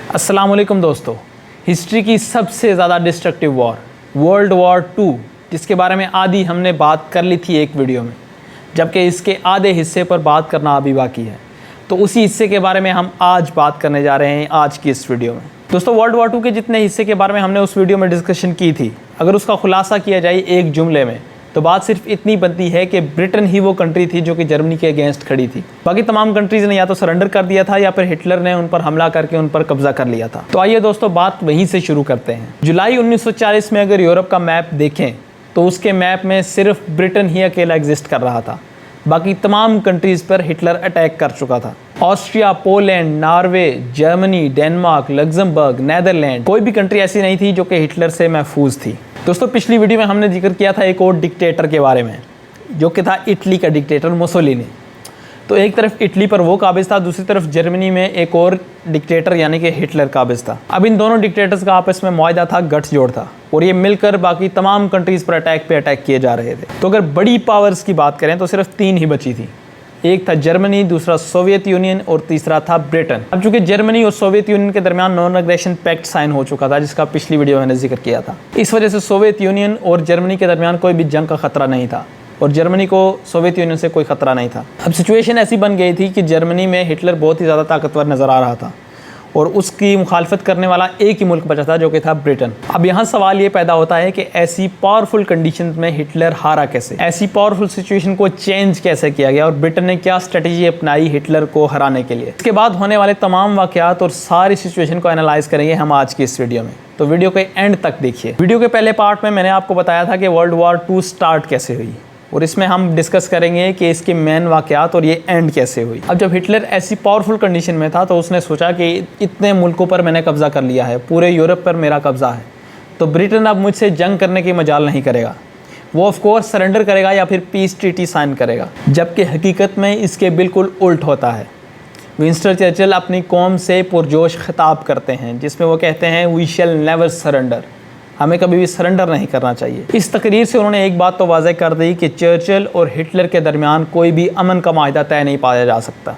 अस्सलाम वालेकुम दोस्तों। हिस्ट्री की सबसे ज़्यादा डिस्ट्रक्टिव वॉर वर्ल्ड वॉर 2 जिसके बारे में आधी हमने बात कर ली थी एक वीडियो में, जबकि इसके आधे हिस्से पर बात करना अभी बाकी है। तो उसी हिस्से के बारे में हम आज बात करने जा रहे हैं आज की इस वीडियो में। दोस्तों, वर्ल्ड वॉर 2 के जितने हिस्से के बारे में हमने उस वीडियो में डिस्कशन की थी, अगर उसका खुलासा किया जाए एक जुमले में तो बात सिर्फ इतनी बनती है कि ब्रिटेन ही वो कंट्री थी जो कि जर्मनी के अगेंस्ट खड़ी थी। बाकी तमाम कंट्रीज़ ने या तो सरेंडर कर दिया था या फिर हिटलर ने उन पर हमला करके उन पर कब्जा कर लिया था। तो आइए दोस्तों, बात वहीं से शुरू करते हैं। जुलाई 1940 में अगर यूरोप का मैप देखें तो उसके मैप में सिर्फ ब्रिटेन ही अकेला एग्जिस्ट कर रहा था। बाकी तमाम कंट्रीज़ पर हिटलर अटैक कर चुका था। Austria, Poland, Norway, Germany, Denmark, Luxembourg, Netherland, कोई भी कंट्री ऐसी नहीं थी जो कि हिटलर से महफूज थी। दोस्तों, पिछली वीडियो में हमने जिक्र किया था एक और डिक्टेटर के बारे में जो कि था इटली का डिक्टेटर मुसोलिनी। तो एक तरफ इटली पर वो काबिज था, दूसरी तरफ जर्मनी में एक और डिक्टेटर यानी कि हिटलर काबिज था। अब इन दोनों डिक्टेटर्स का आपस में मुआहदा था, गठजोड़ था, और ये मिलकर बाकी तमाम कंट्रीज़ पर अटैक किए जा रहे थे। तो अगर बड़ी पावर्स की बात करें तो सिर्फ 3 ही बची थी। एक था जर्मनी, दूसरा सोवियत यूनियन और तीसरा था ब्रिटेन। अब चूंकि जर्मनी और सोवियत यूनियन के दरमियान नॉन एग्रेशन पैक्ट साइन हो चुका था, जिसका पिछली वीडियो में मैंने जिक्र किया था, इस वजह से सोवियत यूनियन और जर्मनी के दरमियान कोई भी जंग का खतरा नहीं था और जर्मनी को सोवियत यूनियन से कोई खतरा नहीं था। अब सिचुएशन ऐसी बन गई थी कि जर्मनी में हिटलर बहुत ही ज़्यादा ताकतवर नज़र आ रहा था और उसकी मुखालफत करने वाला एक ही मुल्क बचा था जो कि था ब्रिटेन। अब यहाँ सवाल ये पैदा होता है कि ऐसी पावरफुल कंडीशन में हिटलर हारा कैसे, ऐसी पावरफुल सिचुएशन को चेंज कैसे किया गया और ब्रिटेन ने क्या स्ट्रेटेजी अपनाई हिटलर को हराने के लिए। इसके बाद होने वाले तमाम वाकयात और सारी सिचुएशन को एनालाइज करेंगे हम आज की इस वीडियो में। तो वीडियो के एंड तक देखिए। वीडियो के पहले पार्ट में मैंने आपको बताया था कि वर्ल्ड वॉर 2 स्टार्ट कैसे हुई और इसमें हम डिस्कस करेंगे कि इसके मेन वाकयात और ये एंड कैसे हुई। अब जब हिटलर ऐसी पावरफुल कंडीशन में था तो उसने सोचा कि इतने मुल्कों पर मैंने कब्जा कर लिया है, पूरे यूरोप पर मेरा कब्जा है, तो ब्रिटेन अब मुझसे जंग करने की मजाल नहीं करेगा। वो ऑफ कोर्स सरेंडर करेगा या फिर पीस ट्रीटी साइन करेगा, जबकि हकीकत में इसके बिल्कुल उल्ट होता है। विंस्टन चर्चिल अपनी कौम से पुरजोश खिताब करते हैं जिसमें वो कहते हैं वी शैल नेवर सरेंडर, हमें कभी भी सरेंडर नहीं करना चाहिए। इस तकरीर से उन्होंने एक बात तो वाज़ेह कर दी कि चर्चिल और हिटलर के दरमियान कोई भी अमन का माहिदा तय नहीं पाया जा सकता।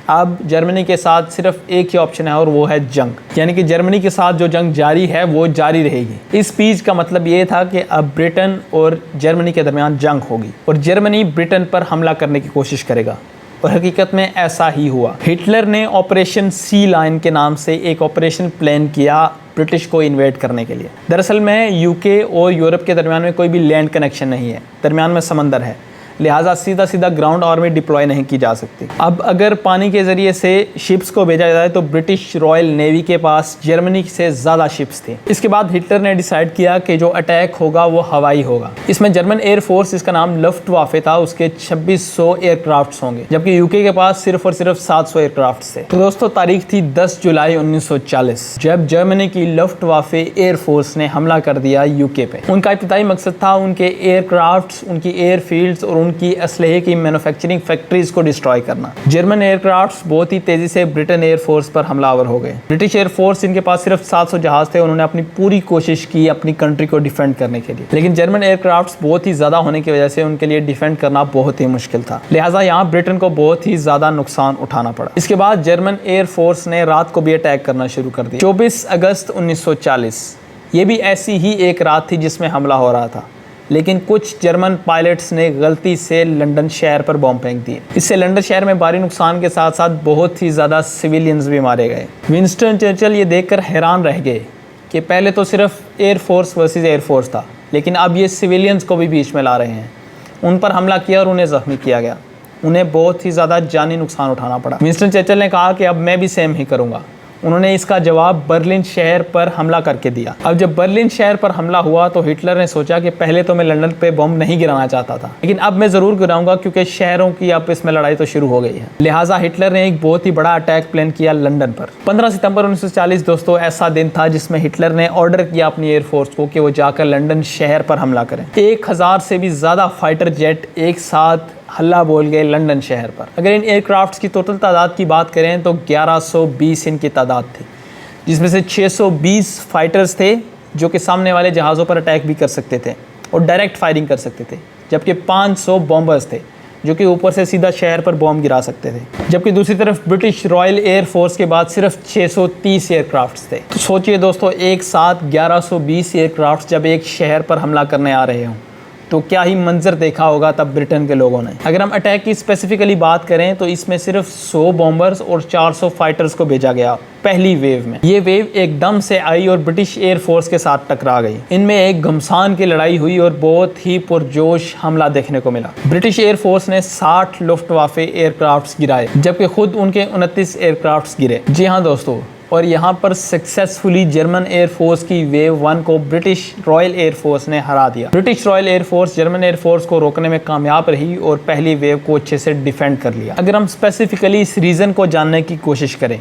अब जर्मनी के साथ सिर्फ एक ही ऑप्शन है और वो है जंग, यानी कि जर्मनी के साथ जो जंग जारी है वो जारी रहेगी। इस स्पीच का मतलब ये था कि अब ब्रिटेन और जर्मनी के दरमियान जंग होगी और जर्मनी ब्रिटेन पर हमला करने की कोशिश करेगा और हकीकत में ऐसा ही हुआ। हिटलर ने ऑपरेशन सी लाइन के नाम से एक ऑपरेशन प्लान किया ब्रिटिश को इन्वेड करने के लिए। दरअसल में यूके और यूरोप के दरमियान में कोई भी लैंड कनेक्शन नहीं है, दरमियान में समंदर है, लिहाजा सीधा ग्राउंड आर्मी डिप्लॉय नहीं की जा सकती। अब अगर पानी के ज़रिए से शिप्स को भेजा जाए तो ब्रिटिश रॉयल नेवी के पास जर्मनी से ज़्यादा शिप्स थी। इसके बाद हिटलर ने डिसाइड किया कि जो अटैक होगा वो हवाई होगा। इसमें जर्मन एयरफोर्स, इसका नाम लफ्टवाफे था, उसके 2600 एयरक्राफ्ट होंगे, जबकि यूके के पास सिर्फ और सिर्फ 700 एयरक्राफ्ट थे। तो दोस्तों, तारीख थी 10 जुलाई 1940 जब जर्मनी की लफ्टवाफे एयरफोर्स ने हमला कर दिया यूके पे। उनका इब्तिदाई मकसद था उनके एयरक्राफ्ट, उनकी एयरफील्ड्स और उनकी असलहे की मैन्युफैक्चरिंग फैक्ट्रीज को डिस्ट्रॉय करना। जर्मन एयरक्राफ्ट्स बहुत ही तेजी से ब्रिटेन एयरफोर्स पर हमलावर हो गए। ब्रिटिश एयरफोर्स, इनके पास सिर्फ 700 जहाज थे, उन्होंने अपनी पूरी कोशिश की अपनी कंट्री को डिफेंड करने के लिए, लेकिन जर्मन एयरक्राफ्ट्स बहुत ही ज्यादा होने की वजह से उनके लिए डिफेंड करना बहुत ही मुश्किल था। लिहाजा यहाँ ब्रिटेन को बहुत ही ज्यादा नुकसान उठाना पड़ा। इसके बाद जर्मन एयरफोर्स ने रात को भी अटैक करना शुरू कर दिया। 24 अगस्त 1940 ये भी ऐसी ही एक रात थी जिसमें हमला हो रहा था, लेकिन कुछ जर्मन पायलट्स ने गलती से लंदन शहर पर बॉम्ब फेंक दिए। इससे लंदन शहर में भारी नुकसान के साथ साथ बहुत ही ज़्यादा सिविलियंस भी मारे गए। विंस्टन चर्चिल ये देखकर हैरान रह गए कि पहले तो सिर्फ एयरफोर्स वर्सेस एयरफोर्स था, लेकिन अब ये सिविलियंस को भी बीच में ला रहे हैं। उन पर हमला किया और उन्हें ज़ख्मी किया गया, उन्हें बहुत ही ज़्यादा जानी नुकसान उठाना पड़ा। विंस्टन चर्चिल ने कहा कि अब मैं भी सेम ही करूँगा। उन्होंने इसका जवाब बर्लिन शहर पर हमला करके दिया। अब जब बर्लिन शहर पर हमला हुआ तो हिटलर ने सोचा कि पहले तो मैं लंदन पे बम नहीं गिराना चाहता था, लेकिन अब मैं ज़रूर गिराऊंगा क्योंकि शहरों की आपस में लड़ाई तो शुरू हो गई है। लिहाजा हिटलर ने एक बहुत ही बड़ा अटैक प्लान किया लंदन पर। 15 सितंबर 1940 दोस्तों ऐसा दिन था जिसमें हिटलर ने ऑर्डर किया अपनी एयरफोर्स को कि वो जाकर लंदन शहर पर हमला करें। 1000 से भी ज़्यादा फाइटर जेट एक साथ हल्ला बोल गए लंदन शहर पर। अगर इन एयरक्राफ्ट्स की टोटल तादाद की बात करें तो 1120 इनकी तादाद थी, जिसमें से 620 फाइटर्स थे जो कि सामने वाले जहाज़ों पर अटैक भी कर सकते थे और डायरेक्ट फायरिंग कर सकते थे, जबकि 500 बॉम्बर्स थे जो कि ऊपर से सीधा शहर पर बॉम्ब गिरा सकते थे। जबकि दूसरी तरफ ब्रिटिश रॉयल एयर फोर्स के बाद सिर्फ 630 एयरक्राफ्ट्स थे। तो सोचिए दोस्तों, एक साथ 1120 एयरक्राफ्ट्स जब एक शहर पर हमला करने आ रहे हों तो क्या ही मंजर देखा होगा तब ब्रिटेन के लोगों ने। अगर हम अटैक की स्पेसिफिकली बात करें तो इसमें सिर्फ 100 बॉम्बर्स और 400 फाइटर्स को भेजा गया पहली वेव में। ये वेव एकदम से आई और ब्रिटिश एयर फोर्स के साथ टकरा गई। इनमें एक घमसान की लड़ाई हुई और बहुत ही पुरजोश हमला देखने को मिला। ब्रिटिश एयर फोर्स ने 60 लुफ्टवाफे एयरक्राफ्ट्स गिराए, जबकि खुद उनके 29 एयरक्राफ्ट्स गिरे। जी हाँ दोस्तों, और यहाँ पर सक्सेसफुली जर्मन एयर फोर्स की वेव 1 को ब्रिटिश रॉयल एयर फोर्स ने हरा दिया। British royal air force German air force को रोकने में कामयाब रही और पहली वेव को अच्छे से डिफेंड कर लिया। अगर हम स्पेसिफिकली इस रीज़न को जानने की कोशिश करें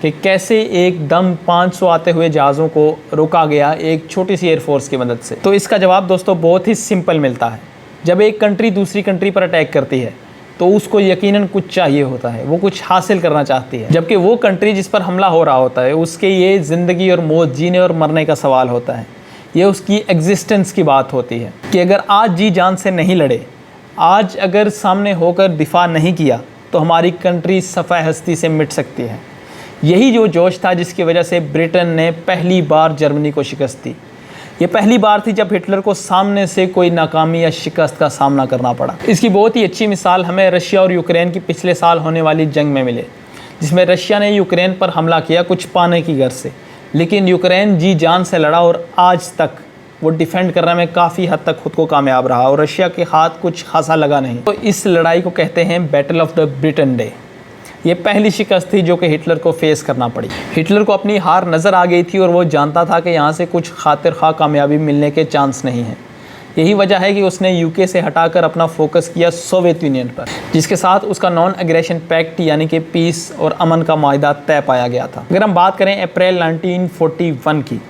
कि कैसे एकदम 500 आते हुए जहाज़ों को रोका गया एक छोटी सी एयरफोर्स की मदद से, तो इसका जवाब दोस्तों बहुत ही सिंपल मिलता है। जब एक कंट्री दूसरी कंट्री पर अटैक करती है तो उसको यकीनन कुछ चाहिए होता है, वो कुछ हासिल करना चाहती है। जबकि वो कंट्री जिस पर हमला हो रहा होता है उसके ये ज़िंदगी और मौत, जीने और मरने का सवाल होता है। ये उसकी एग्जिस्टेंस की बात होती है कि अगर आज जी जान से नहीं लड़े, आज अगर सामने होकर दिफा नहीं किया तो हमारी कंट्री सफ़ाह हस्ती से मिट सकती है। यही जो जोश था जिसकी वजह से ब्रिटेन ने पहली बार जर्मनी को शिकस्त दी। ये पहली बार थी जब हिटलर को सामने से कोई नाकामी या शिकस्त का सामना करना पड़ा। इसकी बहुत ही अच्छी मिसाल हमें रशिया और यूक्रेन की पिछले साल होने वाली जंग में मिले, जिसमें रशिया ने यूक्रेन पर हमला किया कुछ पाने की गर्ज से, लेकिन यूक्रेन जी जान से लड़ा और आज तक वो डिफेंड करने में काफ़ी हद तक खुद को कामयाब रहा और रशिया के हाथ कुछ खासा लगा नहीं। तो इस लड़ाई को कहते हैं battle of the Britain day. ये पहली शिकस्त थी जो कि हिटलर को फेस करना पड़ी। हिटलर को अपनी हार नज़र आ गई थी और वो जानता था कि यहाँ से कुछ खातिर खा कामयाबी मिलने के चांस नहीं है। यही वजह है कि उसने यूके से हटाकर अपना फोकस किया सोवियत यूनियन पर, जिसके साथ उसका नॉन एग्रेशन पैक्ट यानी कि पीस और अमन का माहिदा तय पाया गया था। अगर हम बात करें अप्रैल 1941 की,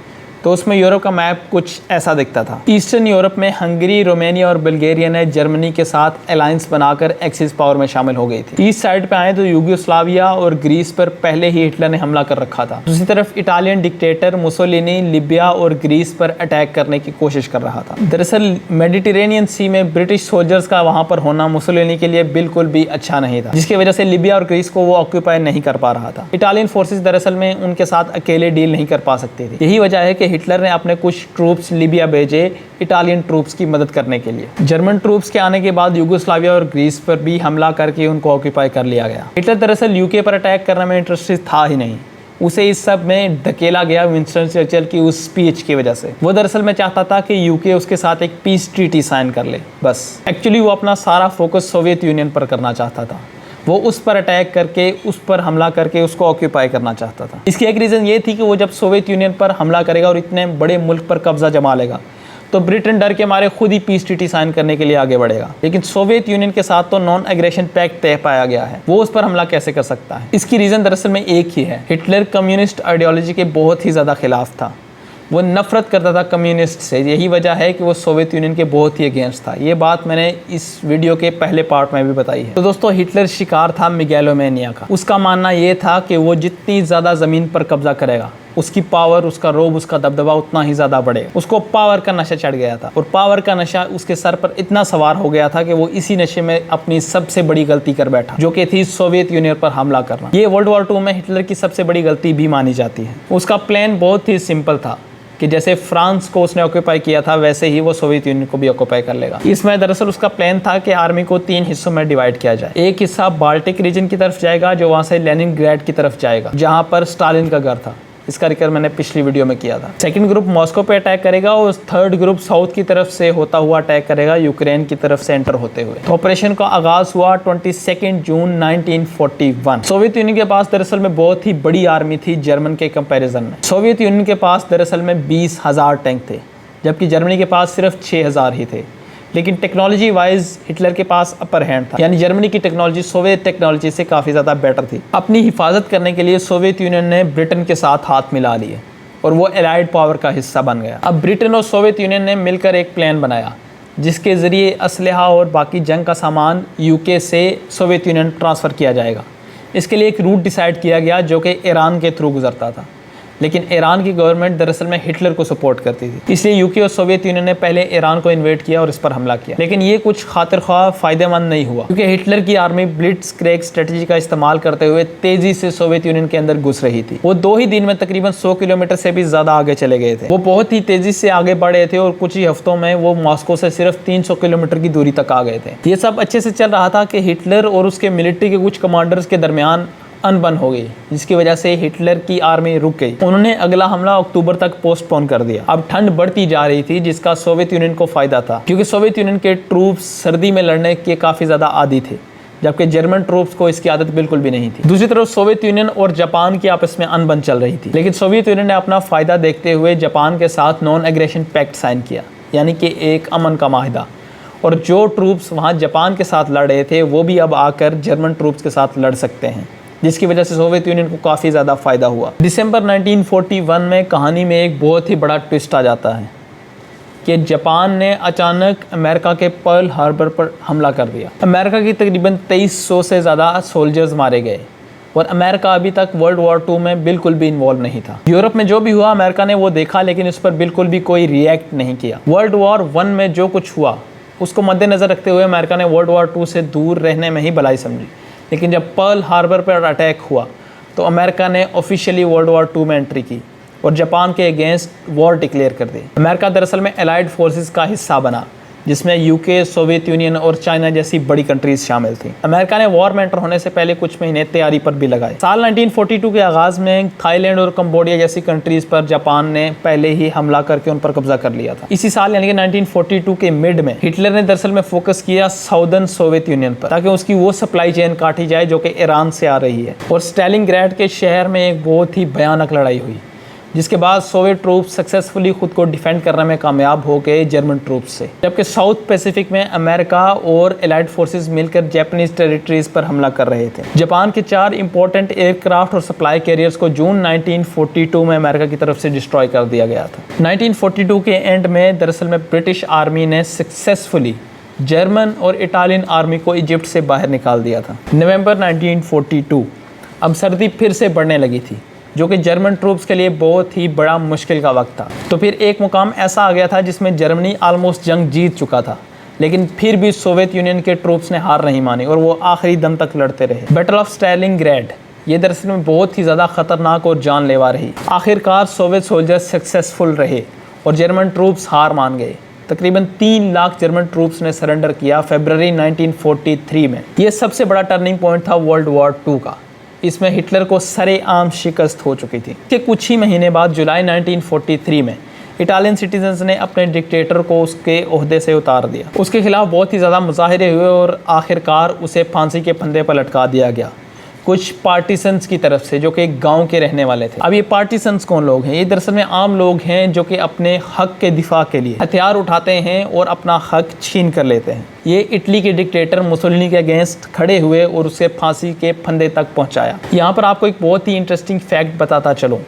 तो उसमें यूरोप का मैप कुछ ऐसा दिखता था। ईस्टर्न यूरोप में हंगरी, रोमानिया और बुल्गारिया ने जर्मनी के साथ अलायंस बनाकर एक्सिस पावर में शामिल हो गई थी। ईस्ट साइड पे आए तो यूगोस्लाविया और ग्रीस पर पहले ही हिटलर ने हमला कर रखा था। दूसरी तरफ इटालियन डिक्टेटर मुसोलिनी लीबिया और ग्रीस पर अटैक करने की कोशिश कर रहा था। दरअसल मेडिटेरेनियन सी में ब्रिटिश सोल्जर्स का वहां पर होना मुसोलिनी के लिए बिल्कुल भी अच्छा नहीं था, जिसकी वजह से लीबिया और ग्रीस को वो ऑक्यूपाई नहीं कर पा रहा था। इटालियन फोर्सेस दरअसल में उनके साथ अकेले डील नहीं कर पा सकती थी। यही वजह है कि हिटलर ने अपने कुछ ट्रूप्स लीबिया भेजे इटालियन ट्रूप्स की मदद करने के लिए। जर्मन ट्रूप्स के आने के बाद यूगोस्लाविया और ग्रीस पर भी हमला करके उनको ऑक्यूपाई कर लिया गया। हिटलर दरअसल यूके पर अटैक करने में इंटरेस्टेड था ही नहीं, उसे इस सब में धकेला गया विंस्टन चर्चिल की उस स्पीच की वजह से। वो दरअसल में चाहता था कि यूके उसके साथ एक पीस ट्रीटी साइन कर ले, बस। एक्चुअली वो अपना सारा फोकस सोवियत यूनियन पर करना चाहता था। वो उस पर अटैक करके, उस पर हमला करके उसको ऑक्यूपाई करना चाहता था। इसकी एक रीज़न ये थी कि वो जब सोवियत यूनियन पर हमला करेगा और इतने बड़े मुल्क पर कब्जा जमा लेगा तो ब्रिटेन डर के मारे खुद ही पीस ट्रीटी साइन करने के लिए आगे बढ़ेगा। लेकिन सोवियत यूनियन के साथ तो नॉन एग्रेशन पैक्ट तय पाया गया है, वो उस पर हमला कैसे कर सकता है? इसकी रीज़न दरअसल में एक ही है, हिटलर कम्युनिस्ट आइडियोलॉजी के बहुत ही ज़्यादा खिलाफ था। वो नफरत करता था कम्युनिस्ट से। यही वजह है कि वो सोवियत यूनियन के बहुत ही अगेंस्ट था। ये बात मैंने इस वीडियो के पहले पार्ट में भी बताई है। तो दोस्तों, हिटलर शिकार था मेगालोमेनिया का। उसका मानना ये था कि वो जितनी ज़्यादा ज़मीन पर कब्जा करेगा, उसकी पावर, उसका रोब, उसका दबदबा उतना ही ज़्यादा बढ़ेगा। उसको पावर का नशा चढ़ गया था और पावर का नशा उसके सर पर इतना सवार हो गया था कि वो इसी नशे में अपनी सबसे बड़ी गलती कर बैठा, जो कि थी सोवियत यूनियन पर हमला करना। ये वर्ल्ड वॉर 2 में हिटलर की सबसे बड़ी गलती भी मानी जाती है। उसका प्लान बहुत ही सिंपल था कि जैसे फ्रांस को उसने ऑक्यूपाई किया था वैसे ही वो सोवियत यूनियन को भी ऑक्यूपाई कर लेगा। इसमें दरअसल उसका प्लान था कि आर्मी को 3 हिस्सों में डिवाइड किया जाए। एक हिस्सा बाल्टिक रीजन की तरफ जाएगा, जो वहाँ से लेनिनग्राड की तरफ जाएगा, जहाँ पर स्टालिन का घर था। इसका जिक्र मैंने पिछली वीडियो में किया था। सेकंड ग्रुप मॉस्को पे अटैक करेगा और थर्ड ग्रुप साउथ की तरफ से होता हुआ अटैक करेगा, यूक्रेन की तरफ से एंटर होते हुए। तो ऑपरेशन का आगाज हुआ 22 जून 1941। सोवियत यूनियन के पास दरअसल में बहुत ही बड़ी आर्मी थी जर्मन के कंपैरिजन में। सोवियत यूनियन के पास दरअसल में 20,000 टैंक थे, जबकि जर्मनी के पास सिर्फ 6,000 ही थे। लेकिन टेक्नोलॉजी वाइज हिटलर के पास अपर हैंड था, यानी जर्मनी की टेक्नोलॉजी सोवियत टेक्नोलॉजी से काफ़ी ज़्यादा बेटर थी। अपनी हिफाजत करने के लिए सोवियत यूनियन ने ब्रिटेन के साथ हाथ मिला लिए और वो एलाइड पावर का हिस्सा बन गया। अब ब्रिटेन और सोवियत यूनियन ने मिलकर एक प्लान बनाया जिसके ज़रिए असलहा और बाकी जंग का सामान यूके से सोवियत यूनियन ट्रांसफ़र किया जाएगा। इसके लिए एक रूट डिसाइड किया गया जो कि ईरान के थ्रू गुजरता था। लेकिन ईरान की गवर्नमेंट दरअसल में हिटलर को सपोर्ट करती थी, इसलिए यूके और सोवियत यूनियन ने पहले ईरान को इन्वेड किया और इस पर हमला किया। लेकिन ये कुछ खातिर ख्वाह फायदेमंद नहीं हुआ, क्योंकि हिटलर की आर्मी ब्लिट्जक्रेग स्ट्रेटजी का इस्तेमाल करते हुए तेजी से सोवियत यूनियन के अंदर घुस रही थी। वो 2 ही दिन में तकरीबन 100 किलोमीटर से भी ज्यादा आगे चले गए थे। वो बहुत ही तेजी से आगे बढ़े थे और कुछ ही हफ्तों में वो मॉस्को से सिर्फ 300 किलोमीटर की दूरी तक आ गए थे। ये सब अच्छे से चल रहा था कि हिटलर और उसके मिलिट्री के कुछ कमांडर्स के दरमियान अनबन हो गई, जिसकी वजह से हिटलर की आर्मी रुक गई। उन्होंने अगला हमला अक्टूबर तक पोस्टपोन कर दिया। अब ठंड बढ़ती जा रही थी, जिसका सोवियत यूनियन को फायदा था, क्योंकि सोवियत यूनियन के ट्रूप्स सर्दी में लड़ने के काफ़ी ज़्यादा आदी थे, जबकि जर्मन ट्रूप्स को इसकी आदत बिल्कुल भी नहीं थी। दूसरी तरफ सोवियत यूनियन और जापान की आपस में अनबन चल रही थी, लेकिन सोवियत यूनियन ने अपना फ़ायदा देखते हुए जापान के साथ नॉन एग्रेशन पैक्ट साइन किया, यानी कि एक अमन का माहिदा। और जो ट्रूप्स वहाँ जापान के साथ लड़ रहे थे वो भी अब आकर जर्मन ट्रूप्स के साथ लड़ सकते हैं, जिसकी वजह से सोवियत यूनियन को काफ़ी ज़्यादा फ़ायदा हुआ। दिसंबर 1941 में कहानी में एक बहुत ही बड़ा ट्विस्ट आ जाता है कि जापान ने अचानक अमेरिका के पर्ल हार्बर पर हमला कर दिया। अमेरिका की तकरीबन 2300 से ज़्यादा सोल्जर्स मारे गए और अमेरिका अभी तक वर्ल्ड वॉर 2 में बिल्कुल भी इन्वॉल्व नहीं था। यूरोप में जो भी हुआ अमेरिका ने वो देखा, लेकिन उस पर बिल्कुल भी कोई रिएक्ट नहीं किया। वर्ल्ड वॉर 1 में जो कुछ हुआ उसको मद्देनज़र रखते हुए अमेरिका ने वर्ल्ड वॉर 2 से दूर रहने में ही भलाई समझी, लेकिन जब पर्ल हार्बर पर अटैक हुआ तो अमेरिका ने ऑफिशियली वर्ल्ड वॉर 2 में एंट्री की और जापान के अगेंस्ट वॉर डिक्लेयर कर दी। अमेरिका दरअसल में एलाइड फोर्सेस का हिस्सा बना, जिसमें यूके, सोवियत यूनियन और चाइना जैसी बड़ी कंट्रीज शामिल थी। अमेरिका ने वॉर में एंटर होने से पहले कुछ महीने तैयारी पर भी लगाए। साल 1942 के आगाज़ में थाईलैंड और कंबोडिया जैसी कंट्रीज पर जापान ने पहले ही हमला करके उन पर कब्जा कर लिया था। इसी साल यानी कि 1942 के मिड में हिटलर ने दरअसल में फोकस किया साउदर्न सोवियत यूनियन पर, ताकि उसकी वो सप्लाई चेन काटी जाए जो कि ईरान से आ रही है। और स्टालिनग्राड के शहर में एक बहुत ही भयानक लड़ाई हुई, जिसके बाद सोवियत ट्रूप्स सक्सेसफुली खुद को डिफेंड करने में कामयाब हो गए जर्मन ट्रूप्स से, जबकि साउथ पैसिफिक में अमेरिका और एलाइड फोर्सेस मिलकर जापानीज टेरिटरीज पर हमला कर रहे थे। जापान के 4 इंपॉर्टेंट एयरक्राफ्ट और सप्लाई कैरियर्स को जून 1942 में अमेरिका की तरफ से डिस्ट्रॉय कर दिया गया था। 1942 के एंड में दरअसल में ब्रिटिश आर्मी ने सक्सेसफुली जर्मन और इटालियन आर्मी को इजिप्ट से बाहर निकाल दिया था। नवंबर 1942 अब सर्दी फिर से बढ़ने लगी थी, जो कि जर्मन ट्रूप्स के लिए बहुत ही बड़ा मुश्किल का वक्त था। तो फिर एक मुकाम ऐसा आ गया था जिसमें जर्मनी ऑलमोस्ट जंग जीत चुका था, लेकिन फिर भी सोवियत यूनियन के ट्रूप्स ने हार नहीं मानी और वो आखिरी दम तक लड़ते रहे। बैटल ऑफ स्टालिनग्राड ये दरअसल में बहुत ही ज़्यादा खतरनाक और जानलेवा रही। आखिरकार सोवियत सोल्जर्स सक्सेसफुल रहे और जर्मन ट्रूप्स हार मान गए। तकरीबन 3 लाख जर्मन ट्रूप्स ने सरेंडर किया फरवरी 1943 में। ये सबसे बड़ा टर्निंग पॉइंट था वर्ल्ड वॉर 2 का। इसमें हिटलर को सरेआम शिकस्त हो चुकी थी। के कुछ ही महीने बाद जुलाई 1943 में इटालियन सिटीजन्स ने अपने डिक्टेटर को उसके ओहदे से उतार दिया। उसके खिलाफ बहुत ही ज़्यादा मुजाहिरे हुए और आखिरकार उसे फांसी के फंदे पर लटका दिया गया, कुछ पार्टीसन्स की तरफ से, जो कि एक गांव के रहने वाले थे। अब ये पार्टीसन्स कौन लोग हैं? ये दरअसल में आम लोग हैं जो कि अपने हक के दिफा के लिए हथियार उठाते हैं और अपना हक छीन कर लेते हैं। ये इटली के डिक्टेटर मुसोलिनी के अगेंस्ट खड़े हुए और उसे फांसी के फंदे तक पहुंचाया। यहाँ पर आपको एक बहुत ही इंटरेस्टिंग फैक्ट बताता चलूँ,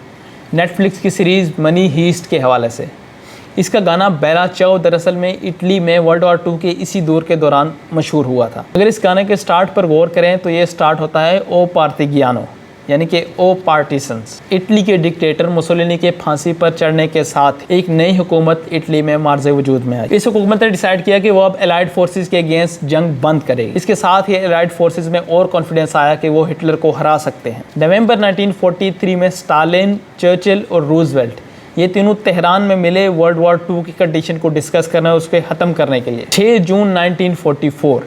नेटफ्लिक्स की सीरीज़ मनी हीस्ट के हवाले से। इसका गाना बेला चाओ दरअसल में इटली में वर्ल्ड वॉर 2 के इसी दौर के दौरान मशहूर हुआ था। अगर इस गाने के स्टार्ट पर गौर करें तो ये स्टार्ट होता है ओ पार्टिगियानो, यानी कि ओ पार्टीसन्स। इटली के डिक्टेटर मुसोलिनी के फांसी पर चढ़ने के साथ एक नई हुकूमत इटली में मार्ज़े वजूद में आई। इस हुकूमत ने डिसाइड किया कि वो अब एलाइड फोर्सेस के अगेंस्ट जंग बंद करेगी। इसके साथ ही एलाइड फोर्सेस में और कॉन्फिडेंस आया कि वो हिटलर को हरा सकते हैं। नवंबर 1943 में स्टालिन, चर्चिल और रूजवेल्ट ये तीनों तेहरान में मिले वर्ल्ड वॉर 2 की कंडीशन को डिस्कस करना है, उसके ख़त्म करने के लिए। 6 जून 1944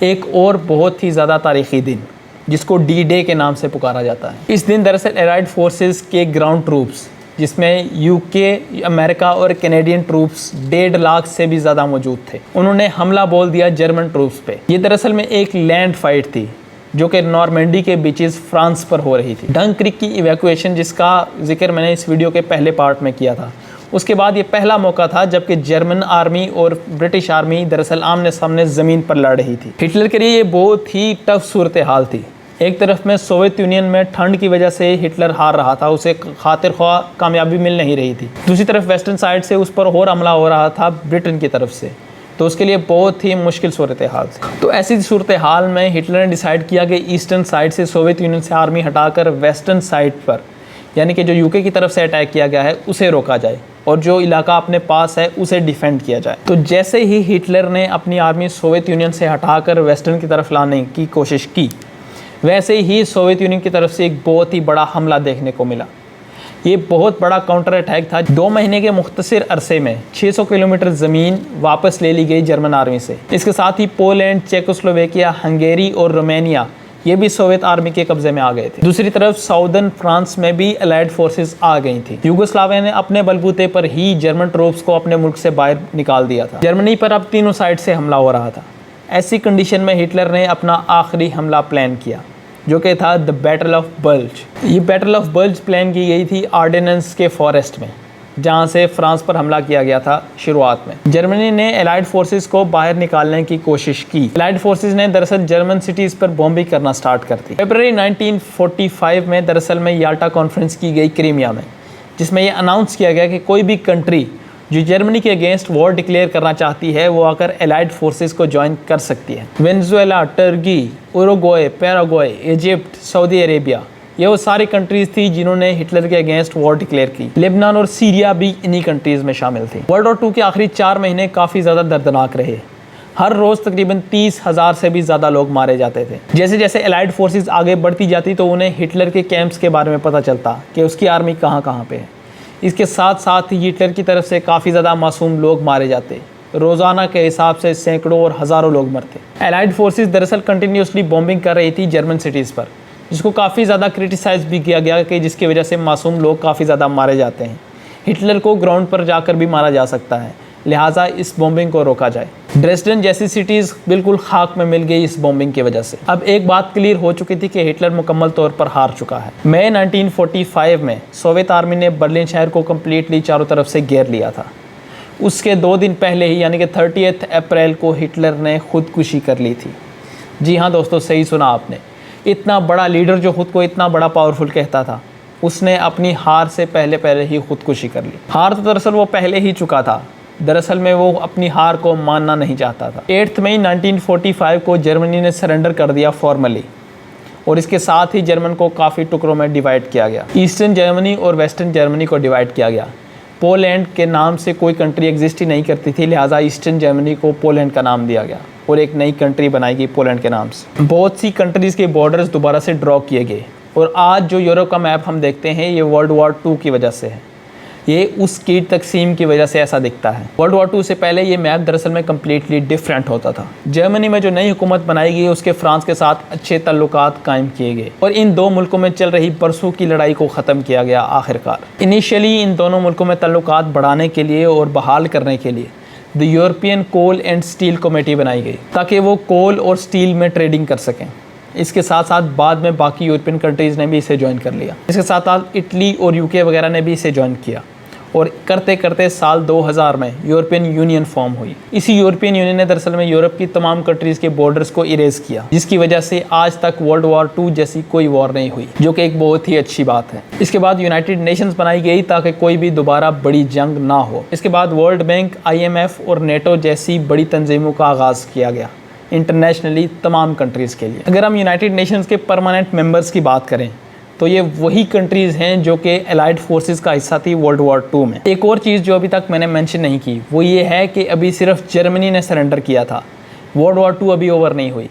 एक और बहुत ही ज़्यादा तारीख़ी दिन, जिसको डी डे के नाम से पुकारा जाता है। इस दिन दरअसल एलाइड फोर्सेस के ग्राउंड ट्रूप्स, जिसमें यूके, अमेरिका और कैनेडियन ट्रूप्स 1.5 लाख से भी ज़्यादा मौजूद थे, उन्होंने हमला बोल दिया जर्मन ट्रूप्स पे। ये दरअसल में एक लैंड फाइट थी जो कि नॉर्मेंडी के बीचेस फ्रांस पर हो रही थी। डंक क्रीक की इवैक्यूएशन, जिसका जिक्र मैंने इस वीडियो के पहले पार्ट में किया था, उसके बाद ये पहला मौका था जबकि जर्मन आर्मी और ब्रिटिश आर्मी दरअसल आमने सामने ज़मीन पर लड़ रही थी। हिटलर के लिए ये बहुत ही टफ सूरत हाल थी। एक तरफ में सोवियत यूनियन में ठंड की वजह से हिटलर हार रहा था, उसे खातिर ख्वाह कामयाबी मिल नहीं रही थी। दूसरी तरफ वेस्टर्न साइड से उस पर और हमला हो रहा था ब्रिटेन की तरफ से, तो उसके लिए बहुत ही मुश्किल सूरत हाल थी। तो ऐसी सूरत हाल में हिटलर ने डिसाइड किया कि ईस्टर्न साइड से सोवियत यूनियन से आर्मी हटाकर वेस्टर्न साइड पर यानी कि जो यूके की तरफ से अटैक किया गया है उसे रोका जाए और जो इलाका अपने पास है उसे डिफेंड किया जाए। तो जैसे ही हिटलर ने अपनी आर्मी सोवियत यूनियन से हटाकर वेस्टर्न की तरफ लाने की कोशिश की, वैसे ही सोवियत यूनियन की तरफ से एक बहुत ही बड़ा हमला देखने को मिला। ये बहुत बड़ा काउंटर अटैक था। 2 महीने के मुख्तसर अरसे में 600 किलोमीटर ज़मीन वापस ले ली गई जर्मन आर्मी से। इसके साथ ही पोलैंड, चेकोस्लोवेकिया, हंगेरी और रोमानिया ये भी सोवियत आर्मी के कब्जे में आ गए थे। दूसरी तरफ साउदर्न फ्रांस में भी अलाइड फोर्सेस आ गई थी। यूगोस्लाविया ने अपने बलबूते पर ही जर्मन ट्रूप्स को अपने मुल्क से बाहर निकाल दिया था। जर्मनी पर अब तीनों साइड से हमला हो रहा था। ऐसी कंडीशन में हिटलर ने अपना आखिरी हमला प्लान किया, जो कि था द बैटल ऑफ बल्ज। ये बैटल ऑफ बल्ज प्लान की गई थी आर्डेनेंस के फॉरेस्ट में, जहां से फ्रांस पर हमला किया गया था शुरुआत में। जर्मनी ने एलाइड फोर्सेस को बाहर निकालने की कोशिश की। एलाइड फोर्सेस ने दरअसल जर्मन सिटीज़ पर बॉम्बिंग करना स्टार्ट कर दी। फरवरी 1945 में दरअसल में याल्टा कॉन्फ्रेंस की गई क्रीमिया में, जिसमें यह अनाउंस किया गया कि कोई भी कंट्री जो जर्मनी के अगेंस्ट वॉर डिक्लेयर करना चाहती है वो आकर एलाइड फोर्सेस को ज्वाइन कर सकती है। Venezuela, Turkey, Uruguay, Paraguay, Egypt, Saudi Arabia, ये वो सारी कंट्रीज़ थी जिन्होंने हिटलर के अगेंस्ट वॉर डिक्लेयर की। लेबनान और सीरिया भी इन्हीं कंट्रीज़ में शामिल थी। वर्ल्ड वॉर 2 के आखिरी 4 महीने काफ़ी ज़्यादा दर्दनाक रहे। हर रोज़ तकरीबन 30,000 से भी ज़्यादा लोग मारे जाते थे। जैसे जैसे एलाइड फोर्सेस आगे बढ़ती जाती तो उन्हें हिटलर के कैंप्स के बारे में पता चलता कि उसकी आर्मी कहाँ कहाँ पे है। इसके साथ साथ ही हिटलर की तरफ से काफ़ी ज़्यादा मासूम लोग मारे जाते। रोज़ाना के हिसाब से सैकड़ों और हज़ारों लोग मरते। एलाइड फोर्सेस दरअसल कंटिन्यूसली बॉम्बिंग कर रही थी जर्मन सिटीज़ पर, जिसको काफ़ी ज़्यादा क्रिटिसाइज़ भी किया गया कि जिसकी वजह से मासूम लोग काफ़ी ज़्यादा मारे जाते हैं। हिटलर को ग्राउंड पर जाकर भी मारा जा सकता है, लिहाजा इस बॉम्बिंग को रोका जाए। ड्रेसडन जैसी सिटीज़ बिल्कुल खाक में मिल गई इस बॉम्बिंग की वजह से। अब एक बात क्लियर हो चुकी थी कि हिटलर मुकम्मल तौर पर हार चुका है। मई 1945 में सोवियत आर्मी ने बर्लिन शहर को कम्प्लीटली चारों तरफ से घेर लिया था। उसके 2 दिन पहले ही यानी कि 30 अप्रैल को हिटलर ने खुदकुशी कर ली थी। जी हाँ दोस्तों, सही सुना आपने। इतना बड़ा लीडर जो खुद को इतना बड़ा पावरफुल कहता था, उसने अपनी हार से पहले ही खुदकुशी कर ली। हार तो दरअसल वो पहले ही चुका था। दरअसल में वो अपनी हार को मानना नहीं चाहता था। 8 मई 1945 को जर्मनी ने सरेंडर कर दिया फॉर्मली, और इसके साथ ही जर्मन को काफ़ी टुकड़ों में डिवाइड किया गया। ईस्टर्न जर्मनी और वेस्टर्न जर्मनी को डिवाइड किया गया। पोलैंड के नाम से कोई कंट्री एग्जिस्ट ही नहीं करती थी, लिहाजा ईस्टर्न जर्मनी को पोलैंड का नाम दिया गया और एक नई कंट्री बनाई गई पोलैंड के नाम से। बहुत सी कंट्रीज़ के बॉर्डर्स दोबारा से ड्रॉ किए गए, और आज जो यूरोप का मैप हम देखते हैं ये वर्ल्ड वॉर 2 की वजह से है। ये उसकी तकसीम की वजह से ऐसा दिखता है। वर्ल्ड वॉर 2 से पहले ये मैप दरअसल में कम्प्लीटली डिफरेंट होता था। जर्मनी में जो नई हुकूमत बनाई गई उसके फ्रांस के साथ अच्छे ताल्लुकात कायम किए गए, और इन 2 मुल्कों में चल रही बरसों की लड़ाई को ख़त्म किया गया आखिरकार। इनिशियली इन दोनों मुल्कों में ताल्लुकात बढ़ाने के लिए और बहाल करने के लिए the European coal and steel committee बनाई गई, ताकि वो कोल और स्टील में ट्रेडिंग कर सकें। इसके साथ साथ बाद में बाकी यूरोपियन कंट्रीज़ ने भी इसे ज्वाइन कर लिया। इसके साथ साथ इटली और यूके वगैरह ने भी इसे ज्वाइन किया, और करते करते साल 2000 में यूरोपियन यूनियन फॉर्म हुई। इसी यूरोपियन यूनियन ने दरअसल में यूरोप की तमाम कंट्रीज़ के बॉर्डर्स को इरेज किया, जिसकी वजह से आज तक वर्ल्ड वॉर 2 जैसी कोई वॉर नहीं हुई, जो कि एक बहुत ही अच्छी बात है। इसके बाद यूनाइटेड नेशंस बनाई गई ताकि कोई भी दोबारा बड़ी जंग ना हो। इसके बाद वर्ल्ड बैंक, IMF और नेटो जैसी बड़ी तंजीमों का आगाज़ किया गया इंटरनेशनली तमाम कंट्रीज़ के लिए। अगर हम यूनाइटेड नेशंस के परमानेंट मेंबर्स की बात करें तो ये वही कंट्रीज़ हैं जो कि एलाइड फोर्सेस का हिस्सा थी वर्ल्ड वॉर 2 में। एक और चीज़ जो अभी तक मैंने मेंशन नहीं की वो ये है कि अभी सिर्फ जर्मनी ने सरेंडर किया था, वर्ल्ड वॉर 2 अभी ओवर नहीं हुई।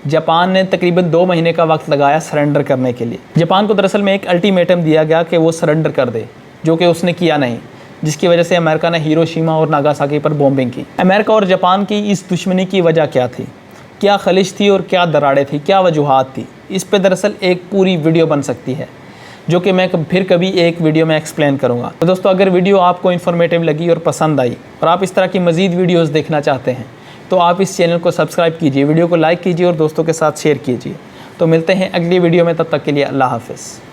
जापान ने तकरीबन 2 महीने का वक्त लगाया सरेंडर करने के लिए। जापान को दरअसल में एक अल्टीमेटम दिया गया कि वो सरेंडर कर दे, जो कि उसने किया नहीं, जिसकी वजह से अमेरिका ने हिरोशिमा और नागासाकी पर बॉम्बिंग की। अमेरिका और जापान की इस दुश्मनी की वजह क्या थी, क्या खलिश थी और क्या दरारें थी, क्या वजूहात थी, इस पे दरअसल एक पूरी वीडियो बन सकती है, जो कि मैं फिर कभी एक वीडियो में एक्सप्लेन करूँगा। तो दोस्तों, अगर वीडियो आपको इन्फॉर्मेटिव लगी और पसंद आई और आप इस तरह की मज़ीद वीडियोज़ देखना चाहते हैं तो आप इस चैनल को सब्सक्राइब कीजिए, वीडियो को लाइक कीजिए और दोस्तों के साथ शेयर कीजिए। तो मिलते हैं अगली वीडियो में, तब तक के लिए अल्लाह हाफ़िज़।